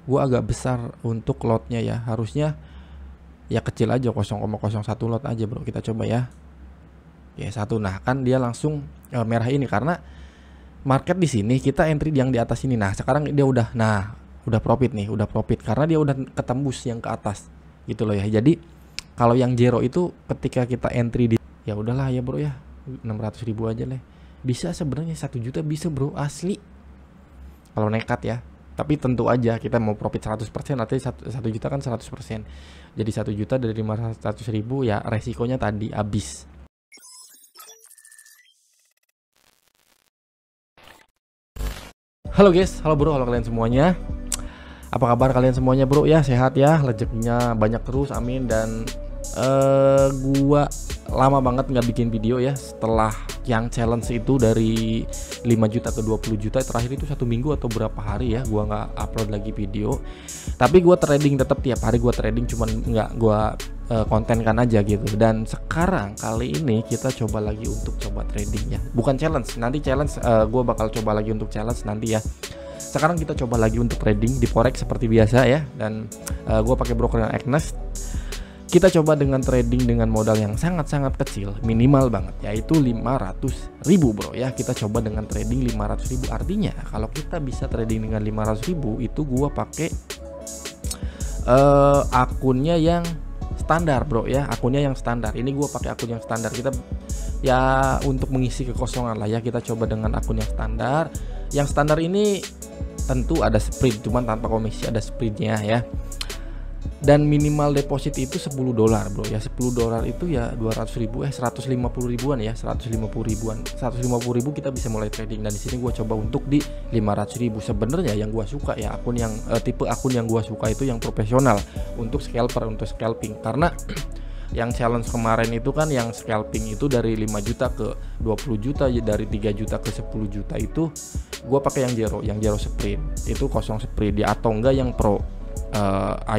gue agak besar untuk lotnya ya, harusnya ya kecil aja 0,01 lot aja bro. Kita coba ya. Ya satu, nah kan dia langsung merah ini karena market di sini kita entry yang di atas ini. Nah sekarang dia udah profit nih, udah profit karena dia udah ketembus yang ke atas gitu loh ya. Jadi kalau yang zero itu ketika kita entry di, ya udahlah ya bro ya, 600.000 aja lah. Bisa sebenarnya 1 juta bisa bro, asli. Kalau nekat ya. Tapi tentu aja kita mau profit 100%, artinya 1 juta kan 100%. Jadi 1 juta dari 500.000 ya resikonya tadi habis. Halo guys, halo bro, halo kalian semuanya. Apa kabar kalian semuanya bro ya? Sehat ya, rezekinya banyak terus, amin. Dan gua lama banget nggak bikin video ya setelah yang challenge itu dari 5 juta ke 20 juta terakhir itu 1 minggu atau berapa hari ya gua nggak upload lagi video. Tapi gua trading tetap tiap hari, gua trading, cuman nggak gua kontenkan aja gitu. Dan sekarang kali ini kita coba lagi untuk coba trading ya, bukan challenge. Nanti challenge gua bakal coba lagi untuk challenge nanti ya. Sekarang kita coba lagi untuk trading di forex seperti biasa ya. Dan gua pakai broker yang Agnes. Kita coba dengan trading dengan modal yang sangat-sangat kecil, minimal banget, yaitu 500.000 bro ya. Kita coba dengan trading 500.000. Artinya kalau kita bisa trading dengan 500.000 itu gua pakai akunnya yang standar bro ya, akunnya yang standar. Ini gua pakai akun yang standar. Kita ya untuk mengisi kekosongan lah ya, kita coba dengan akun yang standar. Yang standar ini tentu ada spread, cuman tanpa komisi, ada spreadnya ya. Dan minimal deposit itu $10 bro ya. $10 itu ya 200.000 150 ribuan ya, 150 ribu kita bisa mulai trading. Dan di sini gua coba untuk di 500.000. Sebenarnya yang gua suka ya akun yang tipe akun yang gua suka itu yang profesional untuk scalper, untuk scalping. Karena yang challenge kemarin itu kan yang scalping itu dari 5 juta ke 20 juta, dari 3 juta ke 10 juta itu gua pakai yang zero spread, itu kosong spread ya, atau enggak yang pro.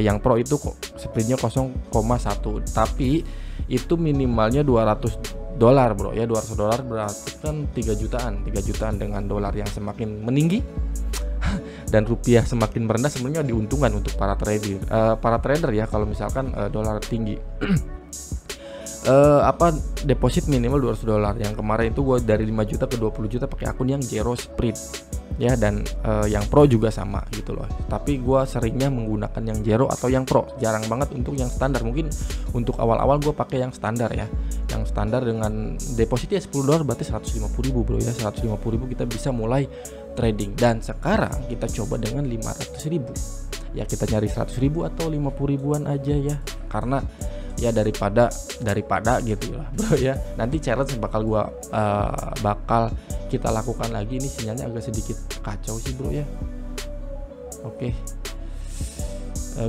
Yang pro itu spreadnya 0,1, tapi itu minimalnya $200 bro ya. $200 berarti kan 3 jutaan dengan dolar yang semakin meninggi dan rupiah semakin merendah, sebenarnya diuntungkan untuk para trader ya kalau misalkan dolar tinggi. Deposit minimal $200. Yang kemarin itu gue dari 5 juta ke 20 juta pakai akun yang zero spread ya. Dan yang pro juga sama gitu loh, tapi gue seringnya menggunakan yang zero atau yang pro, jarang banget untuk yang standar. Mungkin untuk awal-awal gue pakai yang standar ya, yang standar dengan depositnya $10 berarti 150.000 bro ya. 150.000 kita bisa mulai trading. Dan sekarang kita coba dengan 500.000 ya, kita nyari 100.000 atau 50 ribuan aja ya, karena ya daripada gitu lah bro ya. Nanti challenge bakal kita lakukan lagi. Ini sinyalnya agak sedikit kacau sih bro ya. Oke.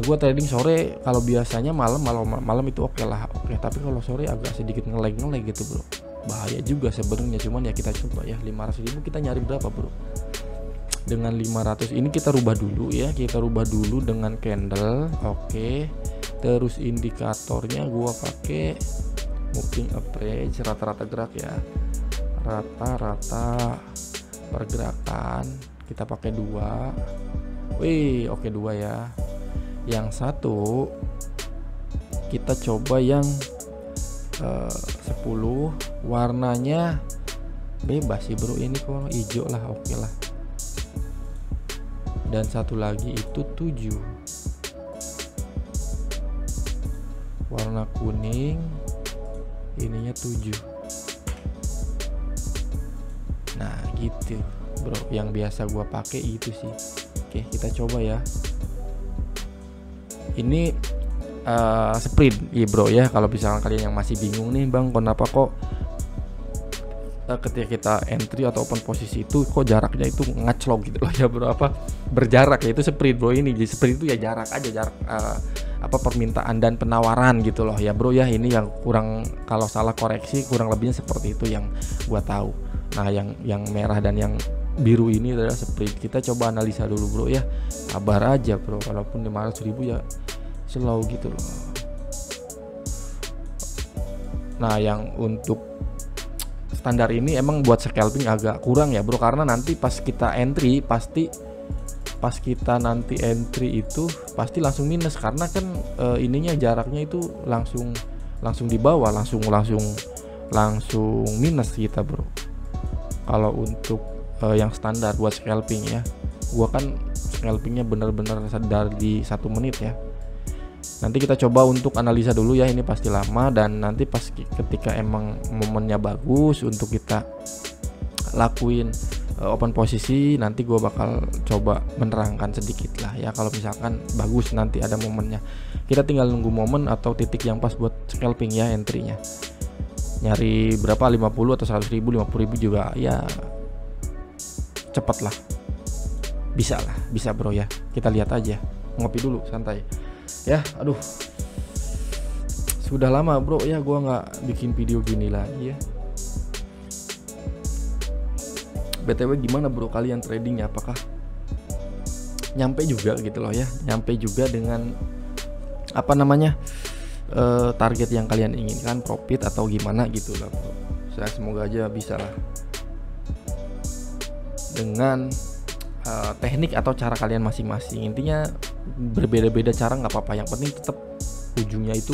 Gua trading sore, kalau biasanya malam itu oke lah. Oke, tapi kalau sore agak sedikit ngelag gitu bro. Bahaya juga sebenarnya, cuman ya kita coba ya. 500.000 kita nyari berapa bro? Dengan 500 ini kita rubah dulu ya, kita rubah dulu dengan candle. Oke. Terus indikatornya gua pakai moving average, rata-rata gerak ya, rata-rata pergerakan kita pakai 2. Wih, oke 2 ya. Yang satu kita coba yang 10, warnanya bebas sih bro, ini kok hijau lah, oke lah. Dan satu lagi itu 7, warna kuning, ininya 7. Nah gitu bro, yang biasa gua pakai itu sih. Oke, kita coba ya. Ini spread ya bro ya. Kalau misalkan kalian yang masih bingung nih, bang kenapa kok ketika kita entry atau open posisi itu kok jaraknya itu ngaclok gitu loh ya bro, berjarak ya, itu spread bro. Ini jadi spread itu ya jarak aja, jarak permintaan dan penawaran gitu loh ya bro ya. Ini yang kurang, kalau salah koreksi, kurang lebihnya seperti itu yang gua tahu. Nah yang merah dan yang biru ini adalah spread. Kita coba analisa dulu bro ya, sabar aja bro, walaupun 500.000 ya slow gitu loh. Nah yang untuk standar ini emang buat scalping agak kurang ya bro, karena nanti pas kita entry pasti pas kita nanti entry itu pasti langsung minus, karena kan ininya jaraknya itu langsung di bawah, langsung minus kita bro. Kalau untuk yang standar buat scalping ya, gua kan scalpingnya bener-bener dari 1 menit ya. Nanti kita coba untuk analisa dulu ya, ini pasti lama, dan nanti pas ketika emang momennya bagus untuk kita lakuin open posisi, nanti gue bakal coba menerangkan sedikit lah ya. Kalau misalkan bagus nanti ada momennya, kita tinggal nunggu momen atau titik yang pas buat scalping ya entry-nya. Nyari berapa, 50 atau 100 ribu, 50 ribu juga ya cepet lah, bisa bro ya. Kita lihat aja, ngopi dulu santai ya. Aduh, sudah lama bro ya gue nggak bikin video gini lagi ya. BTW gimana bro kalian tradingnya, apakah nyampe juga gitu loh ya, nyampe juga dengan apa namanya target yang kalian inginkan, profit atau gimana gitu lah bro. Saya semoga aja bisa lah dengan teknik atau cara kalian masing-masing. Intinya berbeda-beda cara nggak apa-apa, yang penting tetap ujungnya itu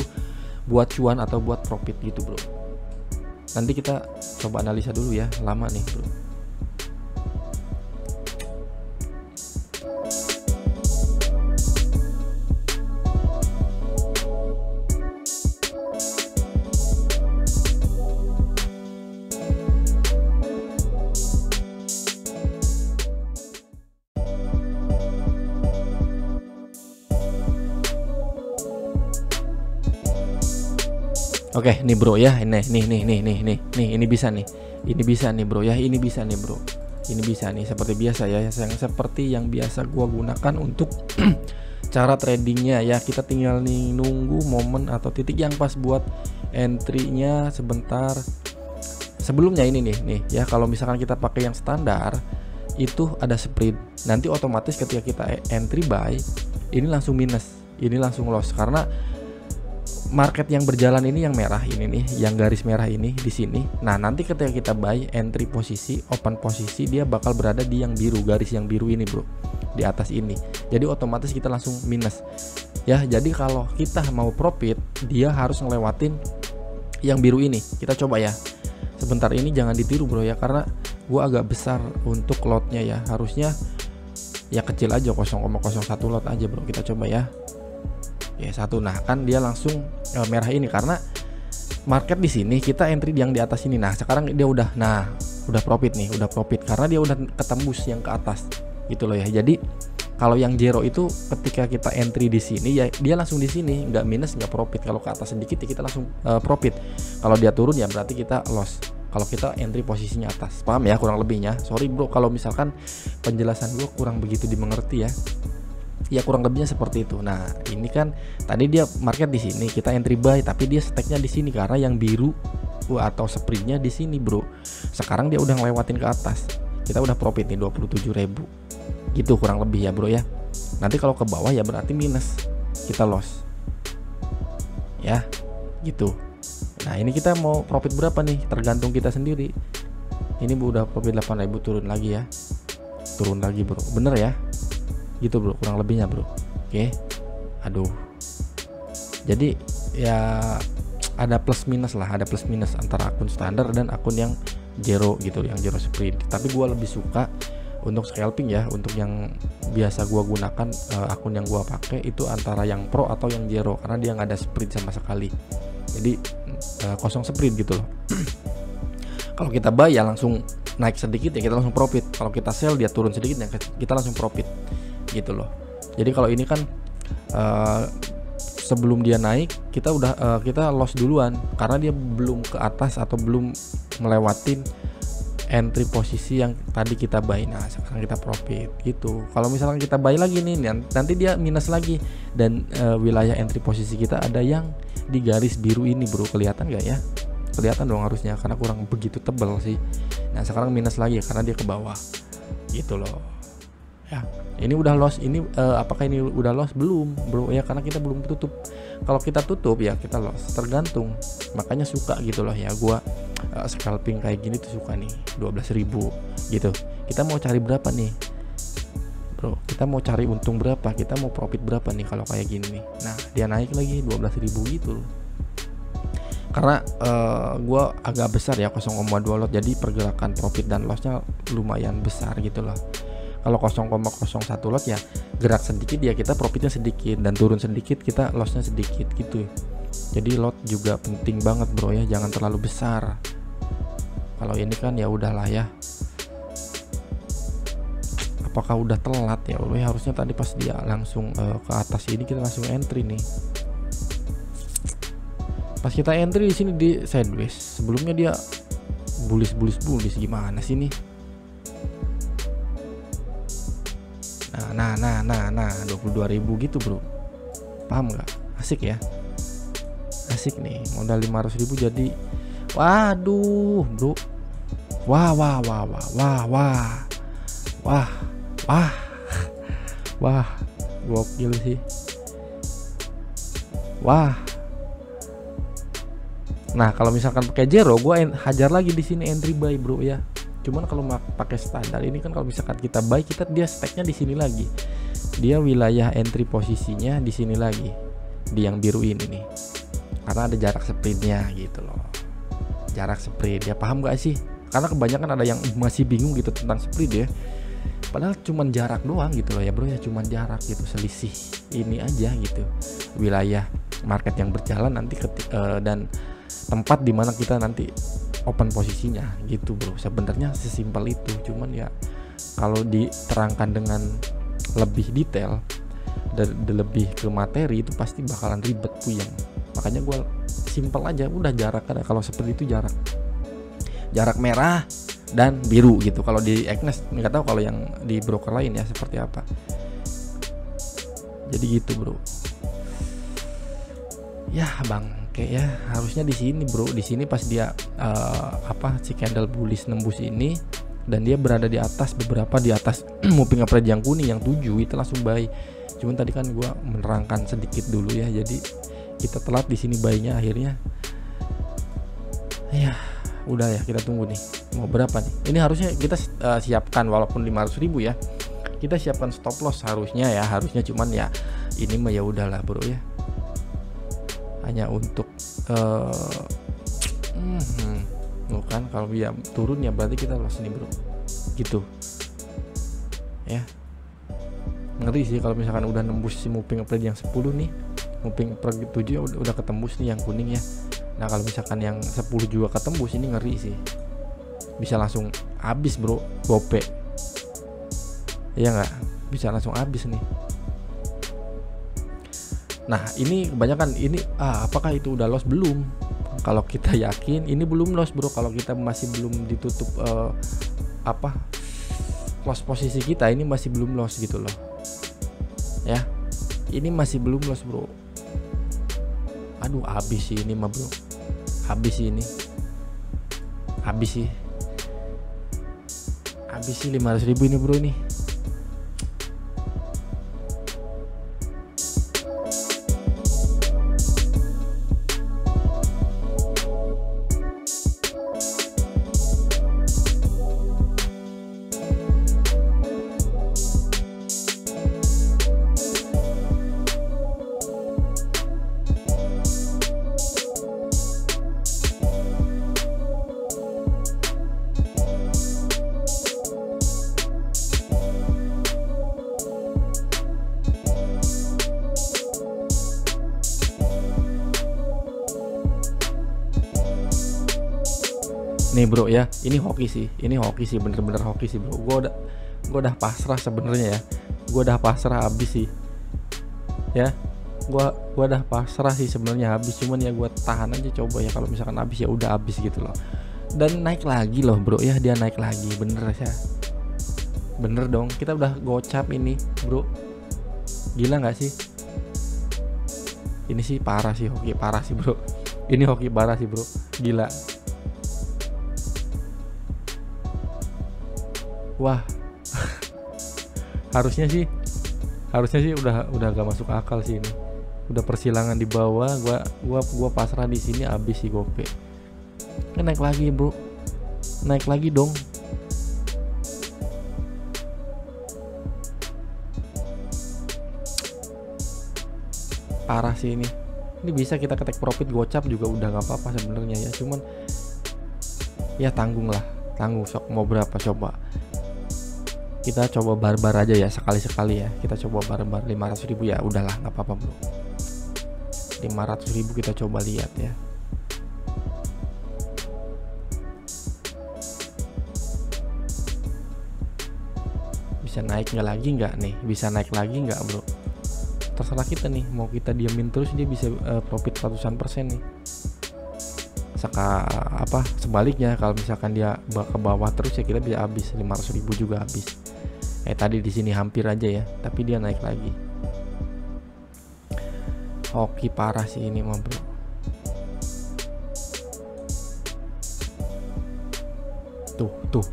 buat cuan atau buat profit gitu bro. Nanti kita coba analisa dulu ya, lama nih bro. Oke, nih bro ya, ini bisa nih bro ya, ini bisa nih bro, ini bisa nih seperti biasa ya, seperti yang biasa gua gunakan untuk cara tradingnya ya. Kita tinggal nih nunggu momen atau titik yang pas buat entry-nya sebentar. Sebelumnya ini nih ya, kalau misalkan kita pakai yang standar itu ada sprint, nanti otomatis ketika kita entry buy ini langsung minus, ini langsung loss, karena market yang berjalan ini yang merah ini nih, yang garis merah ini di sini. Nah, nanti ketika kita buy entry posisi, open posisi, dia bakal berada di yang biru, garis yang biru ini, bro. Di atas ini. Jadi otomatis kita langsung minus. Ya, jadi kalau kita mau profit, dia harus ngelewatin yang biru ini. Kita coba ya. Sebentar ini jangan ditiru, bro ya, karena gua agak besar untuk lotnya ya. Harusnya ya kecil aja, 0,01 lot aja, bro. Kita coba ya. Ya, 1. Nah, kan dia langsung merah ini karena market di sini, kita entry yang di atas ini. Nah, sekarang dia udah profit nih, udah profit karena dia udah ketembus yang ke atas gitu loh ya. Jadi kalau yang zero itu ketika kita entry di sini ya dia langsung di sini, nggak minus nggak profit. Kalau ke atas sedikit ya kita langsung profit. Kalau dia turun ya berarti kita loss. Kalau kita entry posisinya atas, paham ya kurang lebihnya. Sorry bro kalau misalkan penjelasan gue kurang begitu dimengerti ya. Ya kurang lebihnya seperti itu. Nah, ini kan tadi dia market di sini, kita entry buy, tapi dia stacknya di sini karena yang biru atau sprintnya di sini, bro. Sekarang dia udah ngelewatin ke atas. Kita udah profit nih 27.000. Gitu kurang lebih ya, bro ya. Nanti kalau ke bawah ya berarti minus. Kita loss. Ya, gitu. Nah, ini kita mau profit berapa nih? Tergantung kita sendiri. Ini udah profit 8.000, turun lagi ya. Turun lagi, bro. Bener ya? Gitu bro, kurang lebihnya bro. Oke. Aduh. Jadi ya ada plus minus lah, ada plus minus antara akun standar dan akun yang zero gitu, yang zero sprint. Tapi gua lebih suka untuk scalping ya, untuk yang biasa gua gunakan, akun yang gua pakai itu antara yang pro atau yang zero, karena dia nggak ada sprint sama sekali. Jadi kosong sprint gitu loh. Kalau kita buy ya langsung naik sedikit ya kita langsung profit. Kalau kita sell dia turun sedikit ya kita langsung profit gitu loh. Jadi kalau ini kan sebelum dia naik kita udah kita loss duluan karena dia belum ke atas atau belum melewatin entry posisi yang tadi kita buy. Nah, sekarang kita profit gitu. Kalau misalkan kita buy lagi nih nanti dia minus lagi, dan wilayah entry posisi kita ada yang di garis biru ini, bro. Kelihatan gak ya? Kelihatan dong harusnya, karena kurang begitu tebal sih. Nah, sekarang minus lagi karena dia ke bawah gitu loh ya. Ini udah loss. Ini apakah ini udah loss? Belum bro ya, karena kita belum tutup. Kalau kita tutup ya kita loss, tergantung. Makanya suka gitu loh ya gua scalping kayak gini tuh suka nih 12.000 gitu. Kita mau cari berapa nih bro, kita mau cari untung berapa, kita mau profit berapa nih kalau kayak gini nih. Nah dia naik lagi 12.000 gitu loh. Karena gue agak besar ya 0,2 lot, jadi pergerakan profit dan lossnya lumayan besar gitu loh. Kalau 0,01 lot ya gerak sedikit ya kita profitnya sedikit, dan turun sedikit kita lossnya sedikit gitu. Jadi lot juga penting banget bro ya, jangan terlalu besar. Kalau ini kan ya udahlah ya. Apakah udah telat ya? Harusnya tadi pas dia langsung ke atas ini kita langsung entry nih. Pas kita entry di sini di sideways. Sebelumnya dia bullish gimana sih nih? Nah 22.000 gitu bro. Paham nggak? Asik ya. Asik nih, modal 500.000 jadi waduh bro. Wah, gokil sih. Wah. Nah, kalau misalkan pakai zero, gue hajar lagi di sini entry buy bro ya. Cuman kalau pakai standar ini kan kalau misalkan kita buy, dia stacknya di sini lagi. Dia wilayah entry posisinya di sini lagi, di yang biru ini nih. Karena ada jarak sprintnya gitu loh. Jarak sprint, ya paham gak sih? Karena kebanyakan ada yang masih bingung gitu tentang sprint ya. Padahal cuman jarak doang gitu loh ya bro ya, cuman jarak gitu, selisih ini aja gitu. Wilayah market yang berjalan nanti dan tempat dimana kita nanti open posisinya gitu bro. Sebenarnya sesimpel itu, cuman ya kalau diterangkan dengan lebih detail dan lebih ke materi itu pasti bakalan ribet puyeng. Makanya gue simpel aja, udah jarak ada. Kalau seperti itu jarak merah dan biru gitu. Kalau di Agnes nggak tahu kalau yang di broker lain ya seperti apa. Jadi gitu bro. Ya bangke ya, harusnya di sini bro. Di sini pas dia si candle bullish nembus ini dan dia berada di atas, beberapa di atas moving average yang kuning yang 7 itu langsung buy. Cuman tadi kan gua menerangkan sedikit dulu ya. Jadi kita telat di sini buy-nya akhirnya. Ya, udah ya, kita tunggu nih. Mau berapa nih? Ini harusnya kita siapkan walaupun 500.000 ya. Kita siapkan stop loss harusnya ya, cuman ya ini mah ya udahlah bro ya. Hanya untuk kan kalau dia turun ya berarti kita loss nih bro. Gitu. Ya. Ngeri sih kalau misalkan udah nembus si moving average yang 10 nih. Moving average 7 udah ketembus nih yang kuning ya. Nah kalau misalkan yang 10 juga ketembus ini ngeri sih. Bisa langsung habis bro, gope. Iya nggak? Bisa langsung habis nih. Nah ini kebanyakan ini apakah itu udah loss belum? Kalau kita yakin ini belum loss bro. Kalau kita masih belum ditutup close posisi kita ini masih belum loss gitu loh. Ya, ini masih belum loss bro. Aduh habis sih ini mah bro. Habis sih ini. Habis sih 500.000 ini bro ini. Nih bro ya, ini hoki sih, bener-bener hoki sih bro. Gue udah pasrah sebenarnya ya, gue udah pasrah habis sih, ya, gue udah pasrah sih sebenarnya habis. Cuman ya gue tahan aja coba ya, kalau misalkan habis ya udah habis gitu loh. Dan naik lagi loh bro ya, dia naik lagi, bener ya, bener dong. Kita udah gocap ini bro, gila nggak sih? Ini sih parah sih, hoki parah sih bro. Ini hoki parah sih bro, gila. Wah, harusnya sih udah gak masuk akal sih ini. Udah persilangan di bawah, gua pasrah di sini habis sih gope. Naik lagi bro, naik lagi dong. Parah sih ini. Ini bisa kita ketek profit gocap juga udah nggak apa-apa sebenarnya ya, cuman ya tanggung lah, tanggung sok mau berapa coba. Kita coba barbar aja ya, sekali-sekali ya. Kita coba barbar 500.000 ya, udahlah nggak apa-apa bro. 500.000 kita coba lihat ya. Bisa naik nggak lagi nggak nih? Bisa naik lagi nggak bro? Terserah kita nih, mau kita diamin terus dia bisa profit ratusan persen nih. Sebaliknya kalau misalkan dia ke bawah terus ya kita bisa habis 500.000 juga habis. Tadi di sini hampir aja ya, tapi dia naik lagi. Hoki parah sih ini mah bro. Tuh.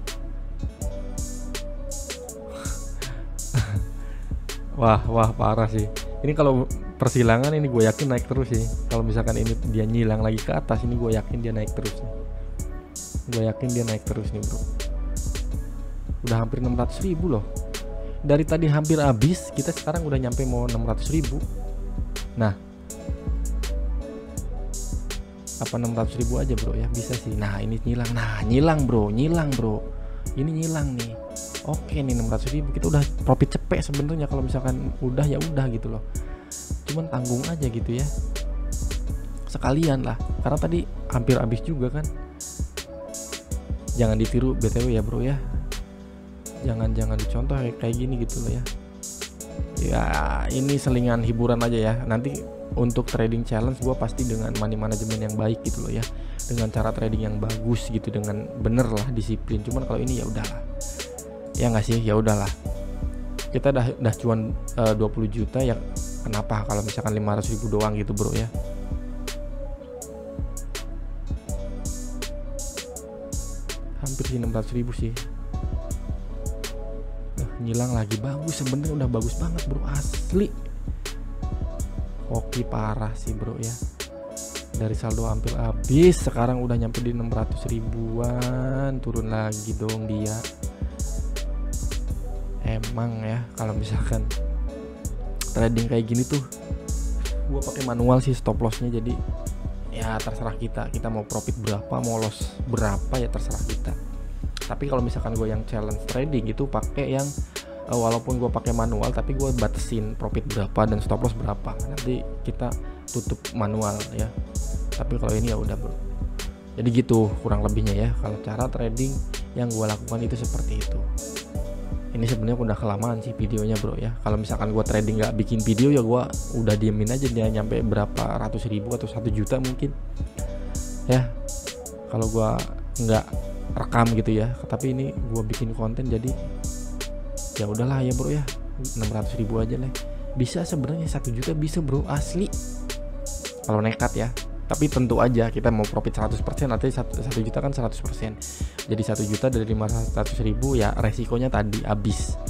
Wah parah sih. Ini kalau persilangan ini gue yakin naik terus sih. Kalau misalkan ini dia nyilang lagi ke atas, ini gue yakin dia naik terus nih. Gue yakin dia naik terus nih bro. Udah hampir 600.000 loh. Dari tadi hampir habis, kita sekarang udah nyampe mau 600.000. Nah, apa 600.000 aja bro ya, bisa sih. Nah ini nyilang, nyilang bro. Ini nyilang nih. Oke nih 600.000 kita udah profit cepet sebenarnya kalau misalkan udah ya udah gitu loh. Cuman tanggung aja gitu ya. Sekalian lah, karena tadi hampir habis juga kan. Jangan ditiru BTW ya bro ya. Jangan dicontoh kayak gini gitu loh ya. Ya ini selingan hiburan aja ya. Nanti untuk trading challenge gue pasti dengan money management yang baik gitu loh ya, dengan cara trading yang bagus gitu, dengan bener lah, disiplin. Cuman kalau ini ya udahlah, ya nggak sih, ya udahlah. Kita dah cuan 20 juta ya, kenapa kalau misalkan 500.000 doang gitu bro ya. Hampir sih 600.000 sih. Nyilang lagi, bagus sebenarnya, udah bagus banget bro, asli. Hoki parah sih bro ya. Dari saldo hampir habis, sekarang udah nyampe di 600.000-an. Turun lagi dong dia. Emang ya kalau misalkan trading kayak gini tuh gua pakai manual sih stop lossnya, jadi ya terserah kita mau profit berapa, mau loss berapa ya terserah kita. Tapi kalau misalkan gue yang challenge trading itu pakai yang walaupun gue pakai manual tapi gue batasin profit berapa dan stop loss berapa, nanti kita tutup manual ya. Tapi kalau ini ya udah bro, jadi gitu kurang lebihnya ya. Kalau cara trading yang gue lakukan itu seperti itu. Ini sebenarnya udah kelamaan sih videonya bro ya. Kalau misalkan gue trading nggak bikin video ya gue udah diemin aja dia nyampe berapa ratus ribu atau 1 juta mungkin ya, kalau gue nggak rekam gitu ya. Tapi ini gue bikin konten jadi ya udahlah ya bro ya, 600.000 aja lah. Bisa sebenarnya 1 juta bisa bro, asli kalau nekat ya. Tapi tentu aja kita mau profit 100%, nanti 1 juta kan 100%. Jadi 1 juta dari 500.000 ya resikonya tadi habis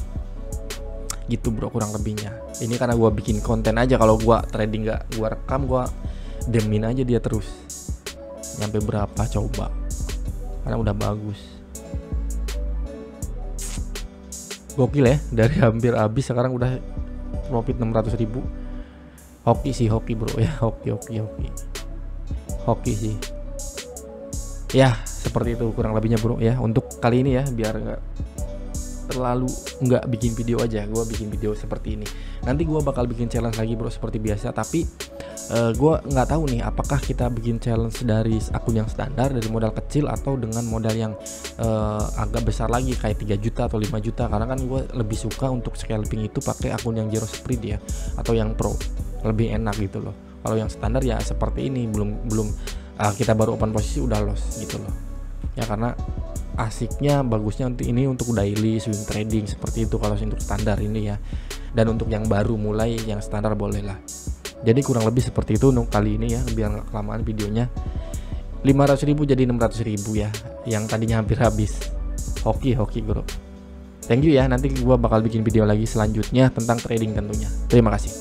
gitu bro, kurang lebihnya. Ini karena gue bikin konten aja. Kalau gue trading nggak gue rekam, gue demin aja dia terus nyampe berapa coba, karena udah bagus. Gokil ya, dari hampir habis sekarang udah profit 600.000. Hoki sih, hoki bro ya, hoki sih ya. Seperti itu kurang lebihnya bro ya untuk kali ini ya, biar nggak bikin video aja, gue bikin video seperti ini. Nanti gue bakal bikin challenge lagi bro seperti biasa, tapi gue nggak tahu nih apakah kita bikin challenge dari akun yang standar, dari modal kecil, atau dengan modal yang agak besar lagi kayak 3 juta atau 5 juta. Karena kan gue lebih suka untuk scalping itu pakai akun yang zero spread ya, atau yang pro, lebih enak gitu loh. Kalau yang standar ya seperti ini, belum kita baru open posisi udah loss gitu loh ya, karena asiknya bagusnya untuk ini untuk daily swing trading seperti itu kalau untuk standar ini ya. Dan untuk yang baru mulai yang standar boleh lah. Jadi kurang lebih seperti itu untuk kali ini ya, biar nggak kelamaan videonya. 500.000 jadi 600.000 ya, yang tadinya hampir habis. Hoki bro. Thank you ya, nanti gua bakal bikin video lagi selanjutnya tentang trading tentunya. Terima kasih.